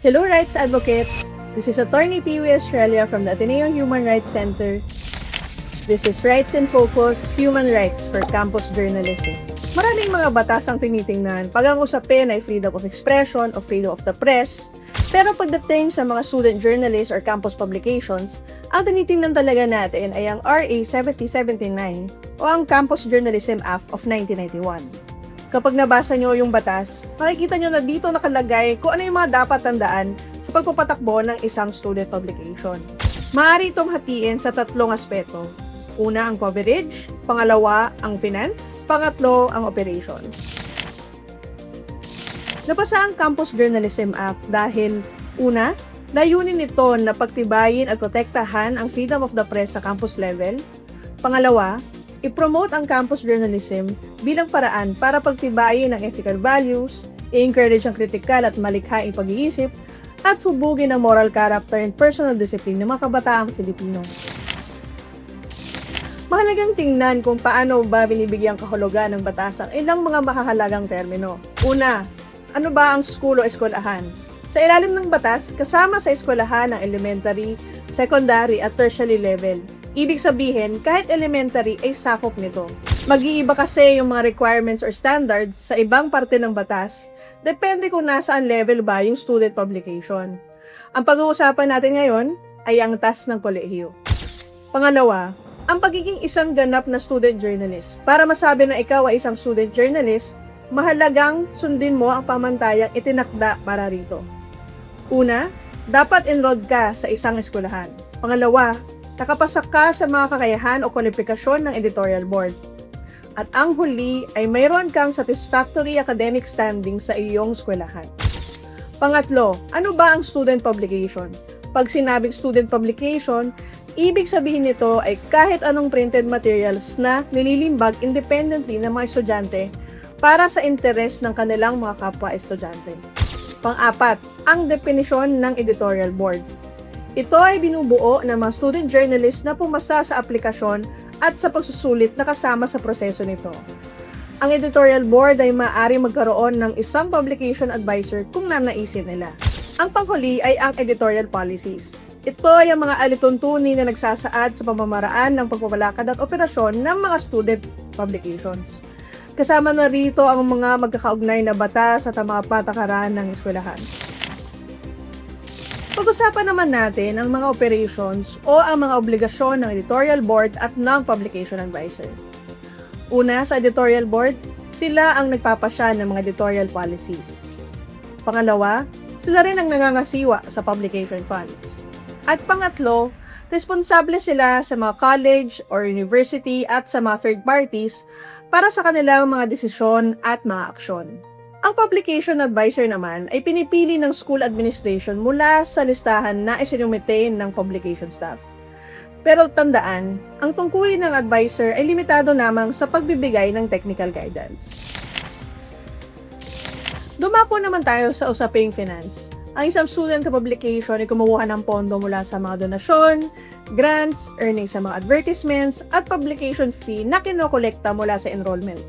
Hello, rights advocates! This is Attorney Piwi Australia from the Ateneo Human Rights Center. This is Rights in Focus, Human Rights for Campus Journalism. Maraming mga batas ang tinitingnan pag ang usapin ay freedom of expression o freedom of the press. Pero pagdating sa mga student journalists or campus publications, ang tinitingnan talaga natin ay ang RA 7079 o ang Campus Journalism Act of 1991. Kapag nabasa nyo yung batas, makikita nyo na dito nakalagay kung ano yung mga dapat tandaan sa pagpapatakbo ng isang student publication. Maaari itong hatiin sa tatlong aspeto. Una, ang coverage. Pangalawa, ang finance. Pangatlo, ang operations. Napasa ang Campus Journalism Act dahil, una, layunin nito na pagtibayin at protektahan ang freedom of the press sa campus level. Pangalawa, i-promote ang campus journalism bilang paraan para pagtibayin ang ethical values, i-encourage ang kritikal at malikhaing pag-iisip, at hubugin ang moral character and personal discipline ng mga kabataang Pilipino. Mahalagang tingnan kung paano ba binibigyang kahulugan ng batas ang ilang mga mahahalagang termino. Una, ano ba ang school o eskwelahan? Sa ilalim ng batas, kasama sa eskwelahan ang elementary, secondary at tertiary level. Ibig sabihin, kahit elementary ay sakop nito. Mag-iiba kasi yung mga requirements or standards sa ibang parte ng batas, depende kung nasaan level ba yung student publication. Ang pag-uusapan natin ngayon ay ang task ng kolehiyo. Pangalawa, ang pagiging isang ganap na student journalist. Para masabi na ikaw ay isang student journalist, mahalagang sundin mo ang pamantayang itinakda para rito. Una, dapat enrolled ka sa isang eskwelahan. Pangalawa, nakapasa ka sa mga kakayahan o kwalifikasyon ng editorial board. At ang huli ay mayroon kang satisfactory academic standing sa iyong eskwelahan. Pangatlo, ano ba ang student publication? Pag sinabing student publication, ibig sabihin nito ay kahit anong printed materials na nililimbag independently ng mga estudyante para sa interes ng kanilang mga kapwa-estudyante. Pang-apat, ang definisyon ng editorial board. Ito ay binubuo ng mga student journalists na pumasa sa aplikasyon at sa pagsusulit na kasama sa proseso nito. Ang editorial board ay maaari magkaroon ng isang publication advisor kung nanaisin nila. Ang panghuli ay ang editorial policies. Ito ay ang mga alituntunin na nagsasaad sa pamamaraan ng pagpapalakad at operasyon ng mga student publications. Kasama na rito ang mga magkakaugnay na batas at ang mga patakaran ng eskwelahan. Pag-usapan naman natin ang mga operations o ang mga obligasyon ng editorial board at ng publication advisor. Una, sa editorial board, sila ang nagpapasya ng mga editorial policies. Pangalawa, sila rin ang nangangasiwa sa publication funds. At pangatlo, responsable sila sa mga college or university at sa mga third parties para sa kanilang mga desisyon at mga aksyon. Ang publication advisor naman ay pinipili ng school administration mula sa listahan na isinumite ng publication staff. Pero tandaan, ang tungkulin ng advisor ay limitado lamang sa pagbibigay ng technical guidance. Dumako naman tayo sa usaping finance. Ang isang student publication ay kumuha ng pondo mula sa mga donasyon, grants, earnings sa mga advertisements, at publication fee na kinokolekta mula sa enrollment.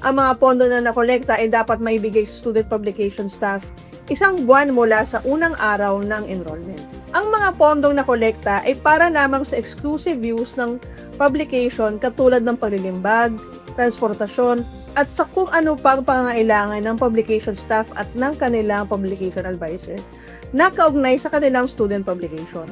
Ang mga pondo na nakolekta ay dapat maibigay sa student publication staff isang buwan mula sa unang araw ng enrollment. Ang mga pondong nakolekta ay para lamang sa exclusive use ng publication katulad ng paglilimbag, transportasyon, at sa kung ano pang pangangailangan ng publication staff at ng kanilang publication advisor na kaugnay sa kanilang student publication.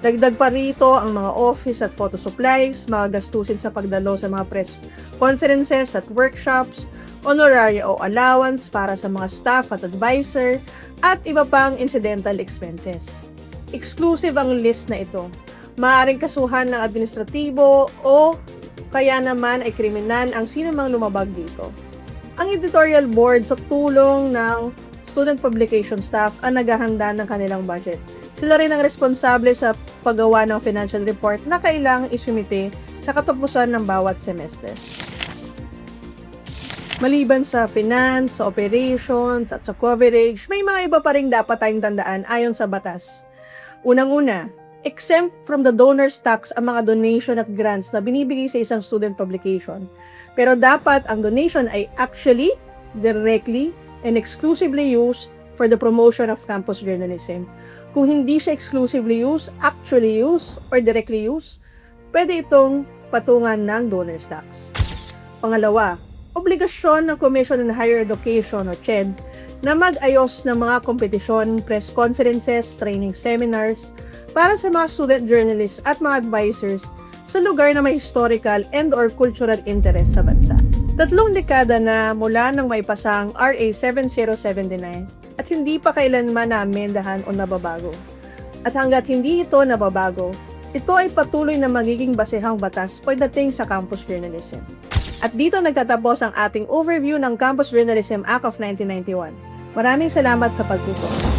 Dagdag pa rito ang mga office at photo supplies, mga gastusin sa pagdalo sa mga press conferences at workshops, honoraria o allowance para sa mga staff at advisor, at iba pang incidental expenses. Exclusive ang list na ito. Maaaring kasuhan ng administratibo o kaya naman ay kriminal ang sinumang lumabag dito. Ang editorial board sa tulong ng student publication staff ang naghahanda ng kanilang budget. Sila rin ang responsable sa paggawa ng financial report na kailangang isumite sa katapusan ng bawat semester. Maliban sa finance, sa operations, at sa coverage, may mga iba pa rin dapat tayong tandaan ayon sa batas. Unang-una, exempt from the donor's tax ang mga donation at grants na binibigay sa isang student publication. Pero dapat ang donation ay actually, directly, and exclusively used for the promotion of campus journalism. Kung hindi siya exclusively used, actually used, or directly used, pwede itong patungan ng donors tax. Pangalawa, obligasyon ng Commission on Higher Education o CHED na mag-ayos ng mga kompetisyon, press conferences, training seminars para sa mga student journalists at mga advisors sa lugar na may historical and or cultural interest sa bansa. 3 dekada na mula nang maipasa ang RA 7079 at hindi pa kailanman naamendahan o nababago. At hanggat hindi ito nababago, ito ay patuloy na magiging basehang batas pagdating sa campus journalism. At dito nagtatapos ang ating overview ng Campus Journalism Act of 1991. Maraming salamat sa pagtutok.